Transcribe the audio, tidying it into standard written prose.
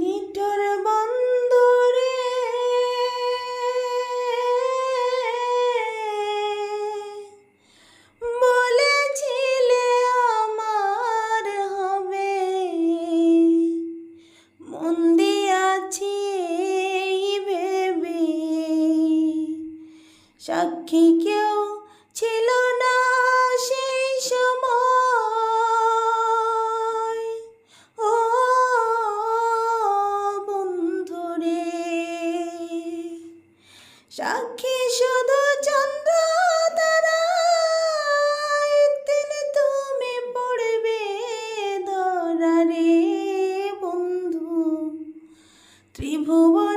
নিটোর বন্দরে বলেছিলে আমার হবে, মন দিয়াছি এই ভেবে, সাক্ষী কেউ ছিল না সেই সময়। ও বন্ধুরে, সাক্ষী শুধু চন্দ্র তারা, একদিন তুমি পড়বে ধরা রে বন্ধু। ত্রিভুবন